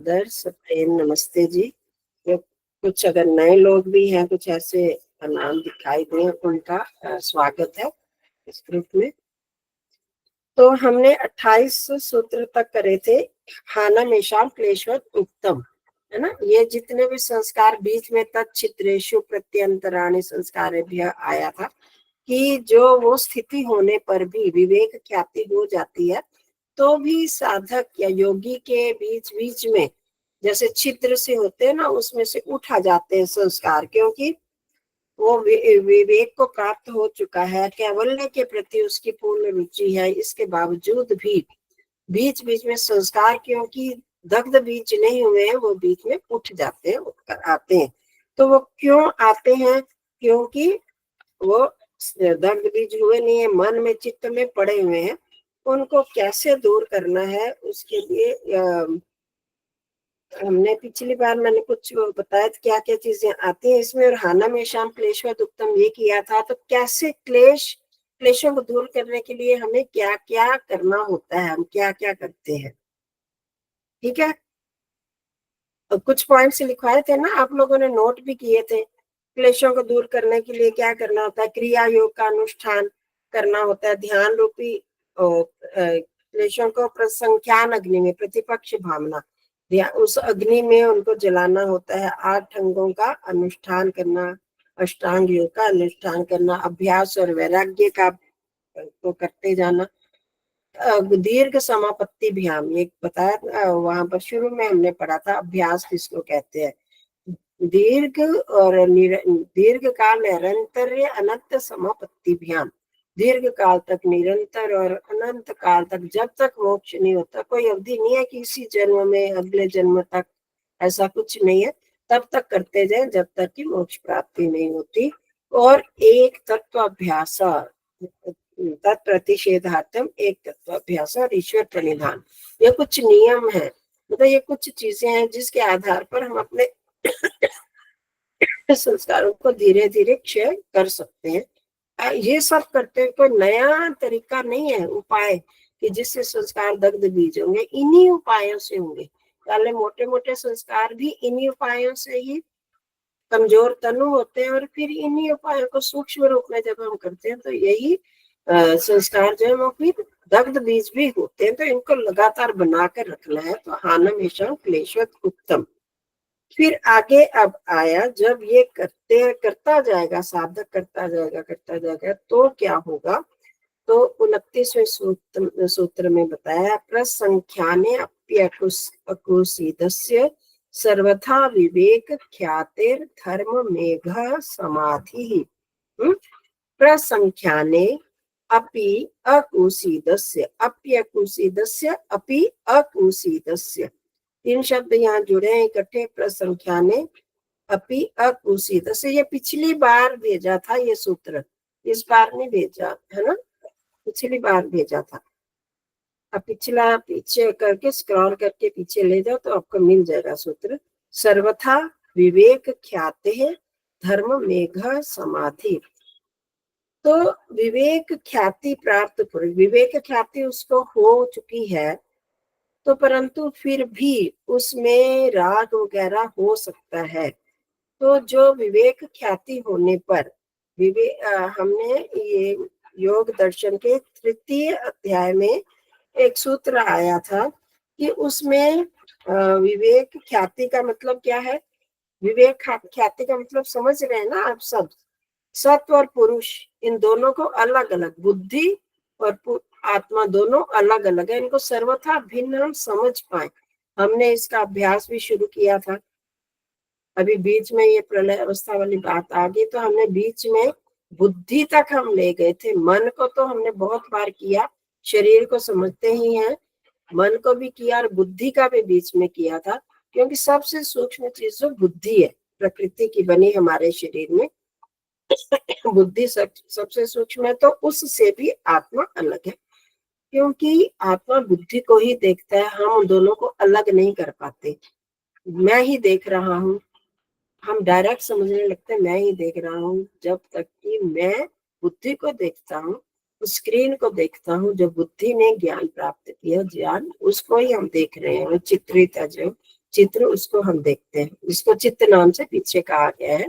सादर सप्रेम नमस्ते जी। तो कुछ अगर नए लोग भी हैं, कुछ ऐसे नाम दिखाई दें, उनका स्वागत है इस ग्रुप में। तो हमने 28 सूत्र तक करे थे। हानमेषां क्लेशवत् उक्तम, है ना। ये जितने भी संस्कार बीच में तच्छिद्रेषु प्रत्यंतराणि संस्कारेभ्यः आया था कि जो वो स्थिति होने पर भी विवेक ख्याति हो जाती है, तो भी साधक या योगी के बीच बीच में जैसे छिद्र से होते हैं ना, उसमें से उठा जाते हैं संस्कार, क्योंकि वो विवेक को प्राप्त हो चुका है, कैवल्य के प्रति उसकी पूर्ण रुचि है। इसके बावजूद भी बीच बीच में संस्कार, क्योंकि दग्ध बीज नहीं हुए हैं, वो बीच में उठ जाते हैं, उठकर आते हैं। तो वो क्यों आते हैं? क्योंकि वो दग्ध बीज हुए नहीं है, मन में चित्त में पड़े हुए हैं। उनको कैसे दूर करना है, उसके लिए हमने पिछली बार मैंने कुछ बताया था क्या क्या चीजें आती हैं इसमें। और हानमेषां क्लेशवत् उक्तम ये किया था। तो कैसे क्लेशों को दूर करने के लिए हमें क्या क्या करना होता है, हम क्या क्या करते हैं, ठीक है। कुछ पॉइंट्स लिखवाए थे ना, आप लोगों ने नोट भी किए थे। क्लेशों को दूर करने के लिए क्या करना होता है? क्रिया योग का अनुष्ठान करना होता है। ध्यान रूपी क्लेशों को प्रसंख्यान अग्नि में, प्रतिपक्ष भावना, उस अग्नि में उनको जलाना होता है। 8 अंगों का अनुष्ठान करना, अष्टांग योग का अनुष्ठान करना, अभ्यास और वैराग्य का तो करते जाना। दीर्घ समापत्ति भ्याम ये बताया, वहां पर शुरू में हमने पढ़ा था अभ्यास किसको कहते हैं। दीर्घ और दीर्घ काल निरंतर अनंत समापत्ति भ्याम, दीर्घ काल तक निरंतर और अनंत काल तक, जब तक मोक्ष नहीं होता। कोई अवधि नहीं है कि इसी जन्म में अगले जन्म तक, ऐसा कुछ नहीं है। तब तक करते जाए जब तक कि मोक्ष प्राप्ति नहीं होती। और एक तत्वाभ्यास तत्प्रतिषेधार्थम एक तत्वाभ्यास और ईश्वर प्रणिधान, ये कुछ नियम है, मतलब ये कुछ चीजें हैं जिसके आधार पर हम अपने संस्कारों को धीरे धीरे क्षय कर सकते हैं। ये सब करते हैं, कोई नया तरीका नहीं है उपाय कि जिससे संस्कार दग्ध बीज होंगे। इन्हीं उपायों से होंगे। पहले मोटे मोटे संस्कार भी इन्हीं उपायों से ही कमजोर तनु होते हैं, और फिर इन्हीं उपायों को सूक्ष्म रूप में जब हम करते हैं तो यही संस्कार जो है वो फिर दग्ध बीज भी होते हैं। तो इनको लगातार बनाकर रखना है। तो हानमेषां क्लेशवत् उक्तम। फिर आगे अब आया, जब ये करता जाएगा, साधक करता जाएगा तो क्या होगा? तो 29वें सूत्र में बताया, प्रसंख्याने अप्यकुसीदस्य सर्वथा विवेक ख्यातेर धर्म मेघ समाधि। प्रसंख्याने अपि अकुसीदस्य, अप्यकुसीदस्य अपि अकुसीदस्य, 3 शब्द यहाँ जुड़े हैं इकट्ठे। प्रसंख्याने अपि अकुसीदस्य, ये पिछली बार भेजा था ये सूत्र, इस बार नहीं भेजा है ना, पिछली बार भेजा था। अब पिछला पीछे करके स्क्रॉल करके पीछे ले जाओ तो आपको मिल जाएगा सूत्र। सर्वथा विवेक ख्याते है धर्म मेघ समाधि। तो विवेक ख्याति प्राप्त, विवेक ख्याति उसको हो चुकी है, तो परंतु फिर भी उसमें राग वगैरह हो सकता है। तो जो विवेक ख्याति होने पर हमने ये योग दर्शन के 3 अध्याय में एक सूत्र आया था कि उसमें विवेक ख्याति का मतलब क्या है। विवेक ख्याति का मतलब समझ रहे हैं ना आप सब। सत्व और पुरुष, इन दोनों को अलग अलग, बुद्धि और आत्मा दोनों अलग अलग है, इनको सर्वथा भिन्न हम समझ पाए। हमने इसका अभ्यास भी शुरू किया था। अभी बीच में ये प्रलय अवस्था वाली बात आ गई, तो हमने बीच में बुद्धि तक हम ले गए थे। मन को तो हमने बहुत बार किया, शरीर को समझते ही हैं, मन को भी किया और बुद्धि का भी बीच में किया था। क्योंकि सबसे सूक्ष्म चीज जो बुद्धि है, प्रकृति की बनी हमारे शरीर में बुद्धि सबसे सूक्ष्म है, तो उससे भी आत्मा अलग है। क्योंकि आत्मा बुद्धि को ही देखता है, हम दोनों को अलग नहीं कर पाते। मैं ही देख रहा हूँ, हम डायरेक्ट समझने लगते हैं मैं ही देख रहा हूँ, जब तक कि मैं बुद्धि को देखता हूँ, स्क्रीन को देखता हूँ। जो बुद्धि ने ज्ञान प्राप्त किया, ज्ञान उसको ही हम देख रहे हैं, चित्रित है जो, चित्र, उसको हम देखते हैं, जिसको चित्त नाम से पीछे कहा गया है।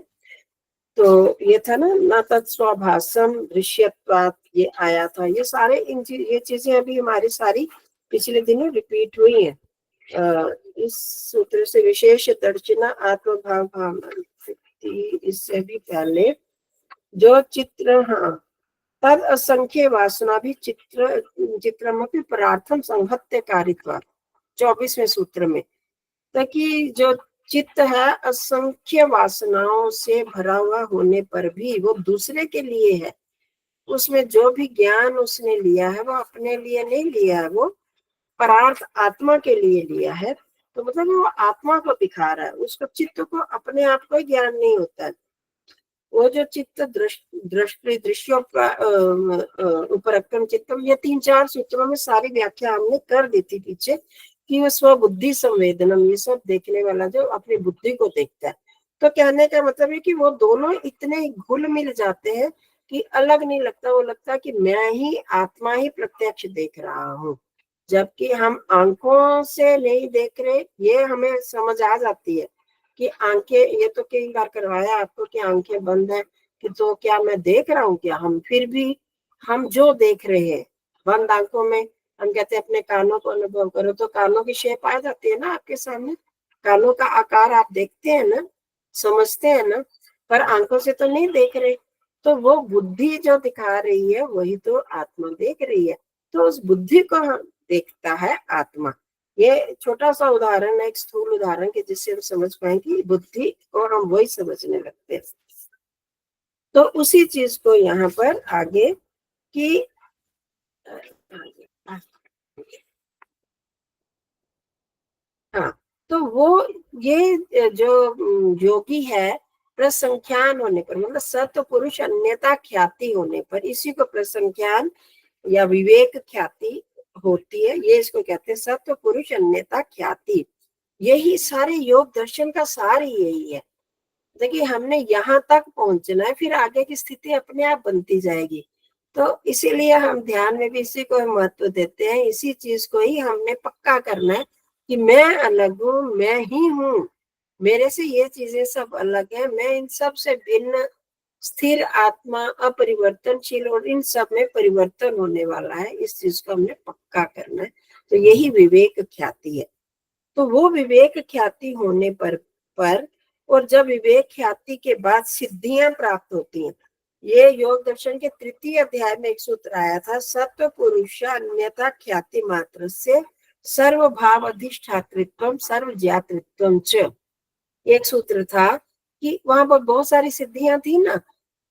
तो ये था ना, न तत्स्वभासम दृश्यत्वात्, ये आया था। ये सारे ये चीजें अभी हमारी सारी पिछले दिनों रिपीट हुई हैं। इस सूत्र से विशेष दर्शना आत्मभाव भावना, इससे भी पहले जो चित्र, हाँ, तद असंख्य वासना भी चित्रमपि परार्थम संहत्य कारित्वा, 24वें सूत्र में। ताकि जो चित्त है असंख्य वासनाओं से भरा हुआ होने पर भी वो दूसरे के लिए है। उसमें जो भी ज्ञान उसने लिया है वो अपने लिए नहीं लिया है, वो परार्थ आत्मा के लिए लिया है। तो मतलब वो आत्मा को दिखा रहा है, उसको चित्त को अपने आप को ज्ञान नहीं होता है। वो जो चित्त दृष्टि दृश्यों उपरक्तम चित्तम, ये 3-4 सूत्रों में सारी व्याख्या हमने कर दी थी पीछे, कि वो स्वबुद्धि संवेदनम, ये सब देखने वाला जो अपनी बुद्धि को देखता है। तो कहने का मतलब है कि वो दोनों इतने घुल मिल जाते हैं कि अलग नहीं लगता। वो लगता है कि मैं ही आत्मा ही प्रत्यक्ष देख रहा हूँ, जबकि हम आंखों से नहीं देख रहे। ये हमें समझ आ जाती है कि आंखें, ये तो कई बार करवाया आपको कि आंखें बंद है, कि तो क्या मैं देख रहा हूँ क्या? हम फिर भी हम जो देख रहे हैं बंद आंखों में, हम कहते हैं अपने कानों को अनुभव करो, तो कानों की शेप आ जाती है ना आपके सामने, कानों का आकार आप देखते हैं ना, समझते हैं ना, पर आंखों से तो नहीं देख रहे। तो वो बुद्धि जो दिखा रही है वही तो आत्मा देख रही है। तो उस बुद्धि को देखता है आत्मा। ये छोटा सा उदाहरण है, एक स्थूल उदाहरण के, जिससे हम समझ पाएंगे बुद्धि, और हम वही समझने लगते हैं। तो उसी चीज को यहाँ पर आगे की, हाँ, तो वो ये जो योगी है, प्रसंख्यान होने पर, मतलब सत्व पुरुष अन्यता ख्याति होने पर, इसी को प्रसंख्यान या विवेक ख्याति होती है। ये इसको कहते हैं सत्व पुरुष अन्यता ख्याति। यही सारे योग दर्शन का सार ही यही है। देखिए, हमने यहाँ तक पहुंचना है, फिर आगे की स्थिति अपने आप बनती जाएगी। तो इसीलिए हम ध्यान में भी इसी को महत्व देते हैं। इसी चीज को ही हमने पक्का करना है कि मैं अलग हूँ, मैं ही हूँ, मेरे से ये चीजें सब अलग है, मैं इन सब से भिन्न स्थिर आत्मा, अपरिवर्तनशील, और इन सब में परिवर्तन होने वाला है। इस चीज को हमने पक्का करना है। तो यही विवेक ख्याति है। तो वो विवेक ख्याति होने पर और जब विवेक ख्याति के बाद सिद्धियां प्राप्त होती हैं। ये योग दर्शन के 3य अध्याय में एक सूत्र आया था, सत्व पुरुष अन्यथा ख्याति मात्र से सर्वभाव अधिष्ठातृत्व सर्वज्ञातृत्व च। एक सूत्र था कि वहां पर बहुत सारी सिद्धियां थी ना,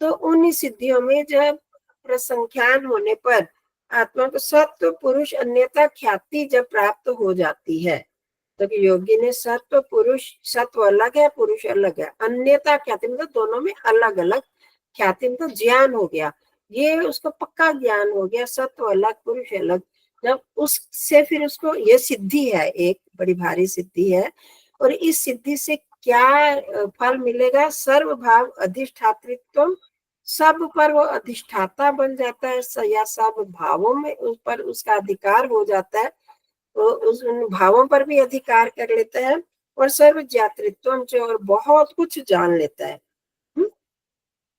तो उन सिद्धियों में जब प्रसंख्यान होने पर आत्मा को सत्व पुरुष अन्यथा ख्याति जब प्राप्त हो जाती है, तो योगी ने सत्व पुरुष, सत्व अलग है, पुरुष अलग है, अन्यथा ख्याति मतलब दोनों में अलग अलग ख्याति, मतलब ज्ञान हो गया। ये उसको पक्का ज्ञान हो गया, सत्व अलग पुरुष अलग। जब उससे फिर उसको, ये सिद्धि है, एक बड़ी भारी सिद्धि है। और इस सिद्धि से क्या फल मिलेगा? सर्व भाव अधिष्ठातृत्व, सब पर वो अधिष्ठाता बन जाता है, या सब भावों में उस पर उसका अधिकार हो जाता है, तो उस उन भावों पर भी अधिकार कर लेता है। और सर्व ज्ञातृत्व जो, और बहुत कुछ जान लेता है।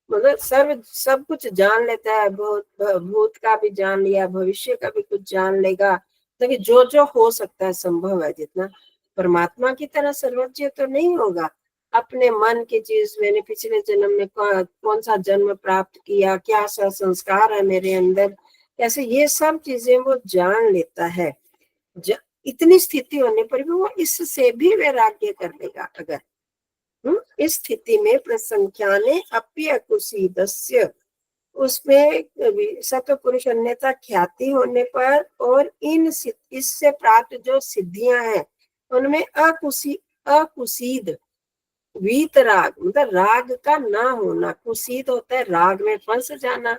मतलब सर्व सब कुछ जान लेता है, भूत का भी जान लिया, भविष्य का भी कुछ जान लेगा। तो जो जो हो सकता है, संभव है जितना। परमात्मा की तरह सर्वज्ञ तो नहीं होगा। अपने मन की चीज, मैंने पिछले जन्म में कौन सा जन्म प्राप्त किया, क्या सा संस्कार है मेरे अंदर, कैसे, ये सब चीजें वो जान लेता है। इतनी स्थिति होने पर भी वो इससे भी वैराग्य कर लेगा। अगर इस स्थिति में प्रसंख्याने अप्यकुसीदस्य, उसमें सत्व पुरुष अन्यथा ख्याति होने पर और इससे प्राप्त जो सिद्धियां हैं उनमें अकुसीद, वीतराग मतलब राग का ना होना, कुसीद होता है राग में फंस जाना,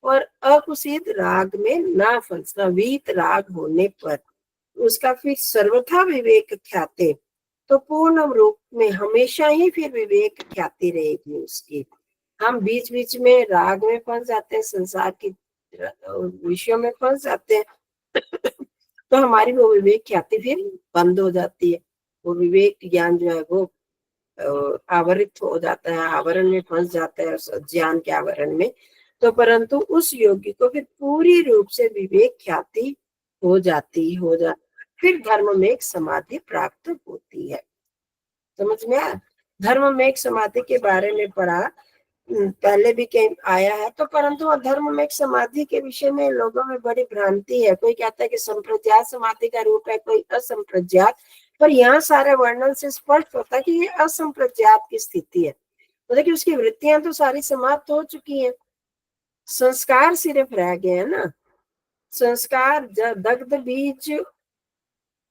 और अकुसीद राग में ना फंसना, वीत राग होने पर उसका फिर सर्वथा विवेक ख्याति, तो पूर्ण रूप में हमेशा ही फिर विवेक ख्याति रहेगी उसकी। हम बीच बीच में राग में फंस जाते हैं, संसार की विषयों में फंस जाते हैं, तो हमारी वो विवेक ख्याति फिर बंद हो जाती है। वो विवेक ज्ञान जो है वो आवरित हो जाता है, आवरण में फंस जाता है, उस ज्ञान के आवरण में। तो परंतु उस योगी को फिर पूरी रूप से विवेक ख्याति हो जाती फिर धर्म में एक समाधि प्राप्त होती है। समझ में आया? धर्म में एक समाधि के बारे में पढ़ा, पहले भी कहीं आया है। तो परंतु धर्म में एक समाधि के विषय में लोगों में बड़ी भ्रांति है। कोई कहता है कि संप्रज्ञात समाधि का रूप है, कोई असंप्रज्ञात। पर यहाँ सारे वर्णन से स्पष्ट होता है कि ये असंप्रज्ञात की स्थिति है। तो देखिए उसकी वृत्तियां तो सारी समाप्त हो चुकी हैं, संस्कार सिर्फ रह गए हैं ना। संस्कार दग्ध बीज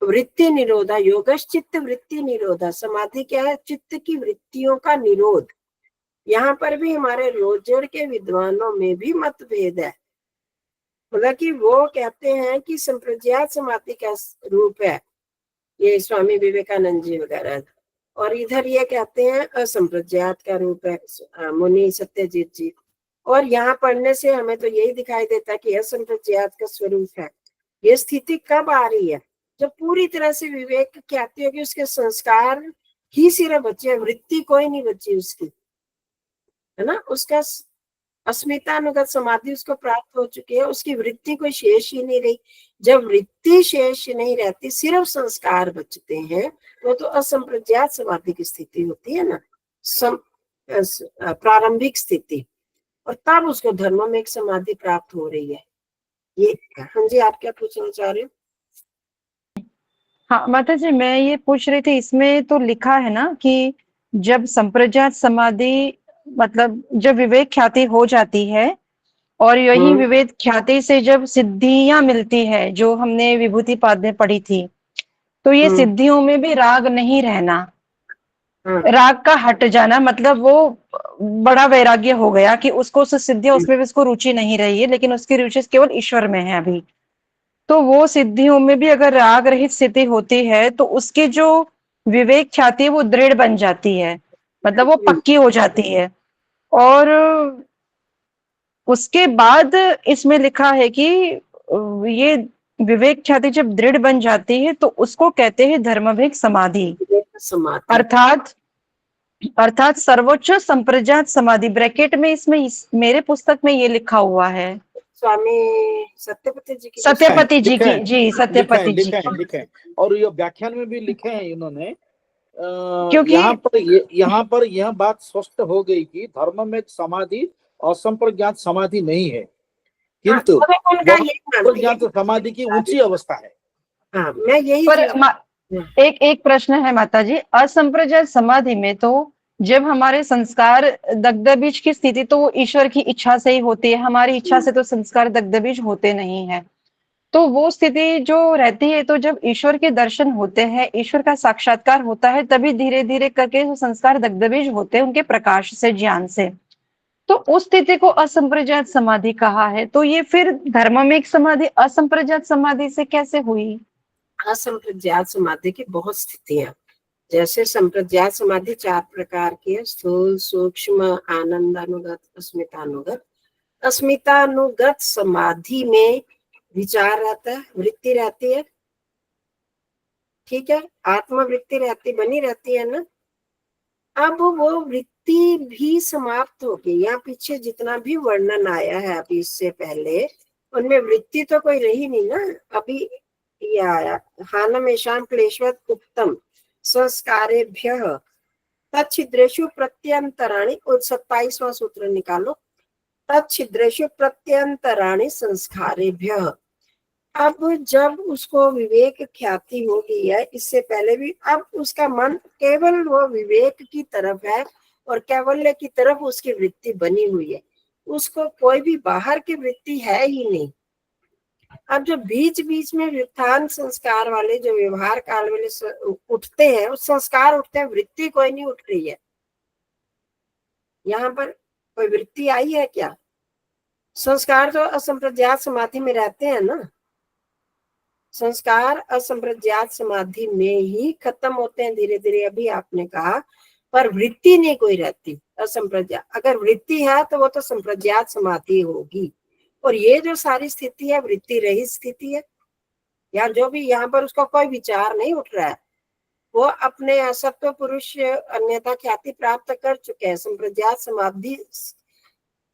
वृत्ति निरोधा योगश चित्त वृत्ति निरोधा। समाधि क्या है? चित्त की वृत्तियों का निरोध। यहाँ पर भी हमारे रोजर के विद्वानों में भी मतभेद है। मतलब कि वो कहते हैं कि संप्रज्ञात समाधि का रूप है ये स्वामी विवेकानंद जी वगैरह, और इधर ये कहते हैं असंप्रज्ञात का रूप है मुनि सत्यजीत जी। और यहाँ पढ़ने से हमें तो यही दिखाई देता है कि असंप्रज्ञात का स्वरूप है। ये स्थिति कब आ रही है? जब पूरी तरह से विवेक ख्याति होगी, उसके संस्कार ही सिर्फ बचे, वृत्ति कोई नहीं बची उसकी, है ना। उसका अस्मितानुगत समाधि उसको प्राप्त हो चुकी है, उसकी वृत्ति कोई शेष ही नहीं रही। जब वृत्ति शेष नहीं रहती, सिर्फ संस्कार बचते हैं, वो तो असंप्रज्ञात समाधि की स्थिति होती है ना, प्रारंभिक स्थिति। और तब उसको धर्म में एक समाधि प्राप्त हो रही है। ये हाँ जी, आप क्या पूछना चाह रहे हो? हाँ माता जी, मैं ये पूछ रही थी, इसमें तो लिखा है ना कि जब संप्रज्ञात समाधि, मतलब जब विवेक ख्याति हो जाती है और यही हम्म विवेक ख्याति से जब सिद्धियां मिलती है, जो हमने विभूति पाद में पढ़ी थी, तो ये हम्म सिद्धियों में भी राग नहीं रहना, हाँ राग का हट जाना, मतलब वो बड़ा वैराग्य हो गया कि उसको उस सिद्धि, उसमें भी उसको रुचि नहीं रही है, लेकिन उसकी रुचि केवल ईश्वर में है अभी। तो वो सिद्धियों में भी अगर राग रहित स्थिति होती है तो उसकी जो विवेक ख्याति है वो दृढ़ बन जाती है, मतलब वो पक्की हो जाती है। और उसके बाद इसमें लिखा है कि ये विवेक ख्याति जब दृढ़ बन जाती है तो उसको कहते हैं धर्मवेग समाधि। समाधि। अर्थात अर्थात सर्वोच्च संप्रज्ञात समाधि, ब्रैकेट में इसमें मेरे पुस्तक में ये लिखा हुआ है, स्वामी सत्यपति जी की लिखा है, सत्यपति जी लिखा की, है, जी लिखा है, सत्यपति जी लिखा है, की। लिखा है। और ये व्याख्यान में भी लिखे हैं इन्होंने। क्योंकि यहाँ पर यह बात स्पष्ट हो गई कि धर्म में समाधि असंप्रज्ञात समाधि नहीं है, हाँ, किंतु तो उनका वह यही मानती है प्रज्ञात समाधि की ऊंची अवस्था है। हाँ, मैं यही पर चीज एक एक प्रश्न है माता जी, असंप्रज्ञात समाधि में तो जब हमारे संस्कार दग्ध बीज की स्थिति, तो वो ईश्वर की इच्छा से ही होती है, हमारी इच्छा से तो संस्कार दग्ध बीज होते नहीं है। तो वो स्थिति जो रहती है, तो जब ईश्वर के दर्शन होते हैं, ईश्वर का साक्षात्कार होता है, तभी धीरे धीरे करके वो संस्कार दग्ध बीज होते हैं उनके प्रकाश से, ज्ञान से। तो उस स्थिति को असंप्रज्ञात समाधि कहा है। तो ये फिर धर्म में एक समाधि असंप्रज्ञात समाधि से कैसे हुई? असंप्रज्ञात समाधि की बहुत स्थितियां, जैसे संप्रज्ञात समाधि 4 प्रकार की है: स्थूल, सूक्ष्म, आनंदानुगत, अस्मितानुगत। अस्मितानुगत समाधि में विचार रहता है, वृत्ति रहती है, ठीक है, आत्मवृत्ति रहती बनी रहती है ना। अब वो वृत्ति भी समाप्त हो गई। यहाँ पीछे जितना भी वर्णन आया है अभी इससे पहले, उनमें वृत्ति तो कोई रही नहीं ना। अभी ये आया, हानमेषां क्लेशवत् उक्तम संस्कारेभ्यः तच्छिद्रेषु प्रत्यंतराणि। 27वां सूत्र निकालो, तच्छिद्रेषु प्रत्यंतराणि संस्कारेभ्यः। अब जब उसको विवेक ख्याति हो गई है, इससे पहले भी, अब उसका मन केवल वो विवेक की तरफ है और कैवल्य की तरफ उसकी वृत्ति बनी हुई है। उसको कोई भी बाहर की वृत्ति है ही नहीं। अब जो बीच बीच में व्युत्थान संस्कार वाले जो व्यवहार काल वाले उठते हैं, उस संस्कार उठते हैं, वृत्ति कोई नहीं उठ रही है। यहाँ पर कोई वृत्ति आई है क्या? संस्कार तो असंप्रज्ञात समाधि में रहते हैं ना। संस्कार असंप्रज्ञात समाधि में ही खत्म होते हैं धीरे धीरे, अभी आपने कहा। पर वृत्ति नहीं कोई रहती असंप्रज्ञात। अगर वृत्ति है तो वो तो संप्रज्ञात समाधि होगी। और ये जो सारी स्थिति है वृत्ति रहित स्थिति है, या जो भी यहाँ पर उसका कोई विचार नहीं उठ रहा है। वो अपने सत्व पुरुष अन्यथा ख्याति प्राप्त कर चुके हैं। संप्रज्ञात समाधि,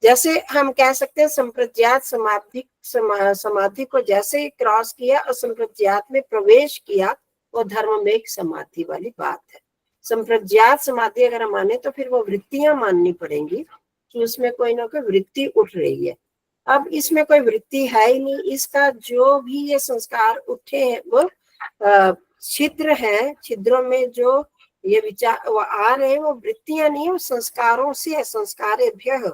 जैसे हम कह सकते हैं संप्रज्ञात समाधि को जैसे ही क्रॉस किया, असंप्रज्ञात में प्रवेश किया, वो धर्ममेघ समाधि वाली बात है। संप्रज्ञात समाधि अगर हम माने तो फिर वो वृत्तियां माननी पड़ेंगी कि उसमें कोई ना कोई वृत्ति उठ रही है। अब इसमें कोई वृत्ति है ही नहीं। इसका जो भी ये संस्कार उठे हैं वो छिद्र है, छिद्रों में जो ये विचार वो आ रहे हैं वो वृत्तियां नहीं, वो संस्कारों से है। संस्कारेभ्यः,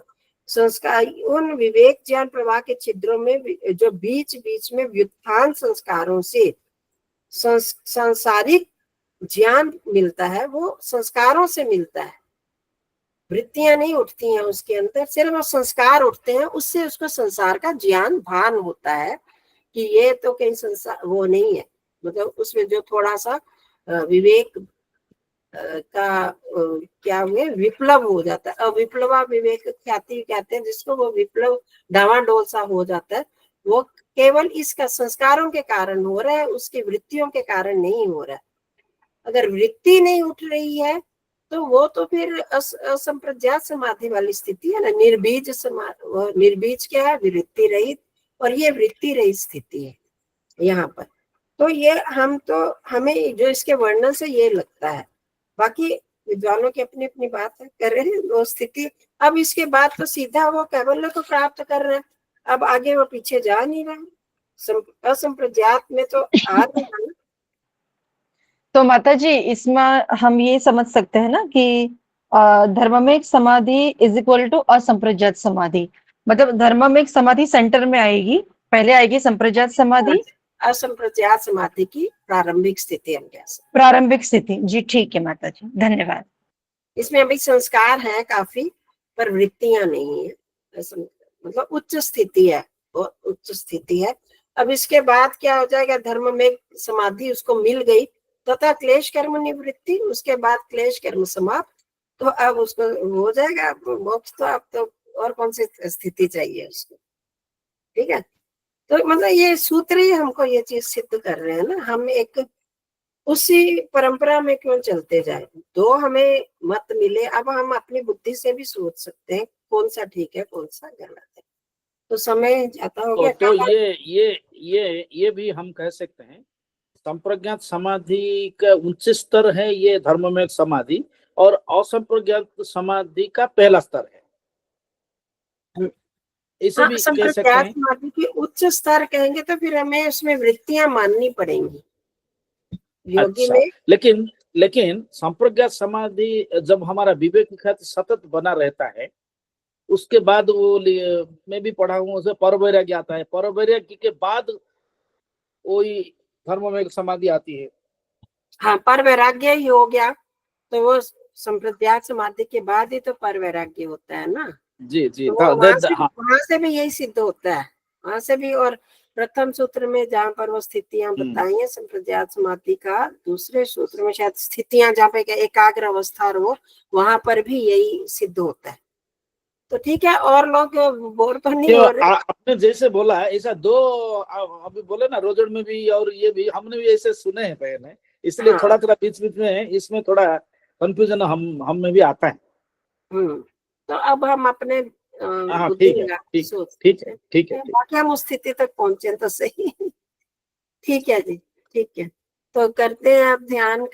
संस्कार उन विवेक ज्ञान प्रवाह के छिद्रों में जो बीच बीच में व्युत्थान संस्कारों से सांसारिक ज्ञान मिलता है, वो संस्कारों से मिलता है। वृत्तियां नहीं उठती हैं उसके अंदर, सिर्फ वो संस्कार उठते हैं, उससे उसको संसार का ज्ञान भान होता है कि ये तो कहीं संसार वो नहीं है। मतलब उसमें जो थोड़ा सा विवेक का क्या हुए विप्लव हो जाता है, अविप्लवा विवेक ख्याति कहते हैं जिसको, वो विप्लव डावाडोल सा हो जाता है। वो केवल इसका संस्कारों के कारण हो रहा है, उसकी वृत्तियों के कारण नहीं हो रहा है। अगर वृत्ति नहीं उठ रही है तो वो तो फिर असंप्रज्ञात समाधि वाली स्थिति है ना। निर्बीज समाधि, निर्बीज क्या है, वृत्ति रहित, और ये वृत्ति रहित स्थिति है यहाँ पर। तो ये हमें जो इसके वर्णन से ये लगता है, बाकी विद्वानों की अपनी अपनी बात है, कर रहे हैं वो स्थिति। अब इसके बाद तो सीधा वो कैवल्य को प्राप्त कर रहे हैं, अब आगे वो पीछे जा नहीं रहा। असंप्रज्ञात में तो आ नहीं रहा। तो माता जी इसमें हम ये समझ सकते हैं ना कि धर्ममेघ समाधि इज इक्वल टू असंप्रज्ञात समाधि। मतलब धर्ममेघ समाधि सेंटर में आएगी, पहले आएगी संप्रज्ञात समाधि, असंप्रज्ञात समाधि की प्रारंभिक स्थिति हम कह सकते। प्रारंभिक स्थिति। जी ठीक है माता जी, धन्यवाद। इसमें अभी संस्कार है काफी, पर वृत्तियां नहीं है। मतलब उच्च स्थिति है, बहुत उच्च स्थिति है। अब इसके बाद क्या हो जाएगा, धर्म में समाधि उसको मिल गई तथा क्लेश कर्म निवृत्ति, उसके बाद क्लेश कर्म समाप्त, तो अब उसको हो जाएगा अब मोक्ष। तो अब तो और कौन सी स्थिति चाहिए उसको। ठीक है, तो मतलब ये सूत्र ही हमको ये चीज सिद्ध कर रहे हैं ना। हम एक उसी परंपरा में क्यों चलते जाए, दो हमें मत मिले, अब हम अपनी बुद्धि से भी सोच सकते हैं कौन सा ठीक है कौन सा गलत है। तो समय जाता हो गया। तो ये भी हम कह सकते हैं संप्रज्ञात समाधि का उच्च स्तर है ये धर्ममेघ समाधि, और असंप्रज्ञात समाधि का पहला स्तर है, इसे भी कह सकते संप्रज्ञात हैं। समाधि की उच्च स्तर कहेंगे तो फिर हमें उसमें वृत्तियां माननी पड़ेंगी योगी अच्छा, में। लेकिन संप्रज्ञात समाधि जब हमारा विवेक ख्याति सतत बना रहता है, उसके बाद वो मैं भी पढ़ा हूँ उसे परवैराग्य आता है, परवैराग्य के बाद वही धर्ममेघ समाधि आती है। हाँ, पर वैराग्य ही हो गया तो वो संप्रज्ञात समाधि के बाद ही तो पर वैराग्य होता है ना। जी जी, तो हाँ। वहां से भी यही सिद्ध होता है, वहां से भी। और प्रथम सूत्र में जहाँ पर वो स्थितियां बताई हैं संप्रज्ञात समाधि का, दूसरे सूत्र में शायद स्थितियां जहाँ पे एकाग्र अवस्था हो, वहां पर भी यही सिद्ध होता है। तो ठीक है, और लोग बोर तो नहीं हो रहे। आपने जैसे बोला है ऐसा दो अभी बोले ना, रोजड़ में भी और ये भी हमने भी ऐसे सुने हैं पहले, इसलिए हाँ। थोड़ा थोड़ा बीच बीच में इसमें थोड़ा कंफ्यूजन हम में भी आता है। तो अब हम अपने हाँ बुद्धि ठीक है, लगा ठीक सोचते हैं, ठीक है। बाकी हम उस स्थिति तक पहुंचे तो सही। ठीक है जी, ठीक है। तो करते हैं अब ध्यान।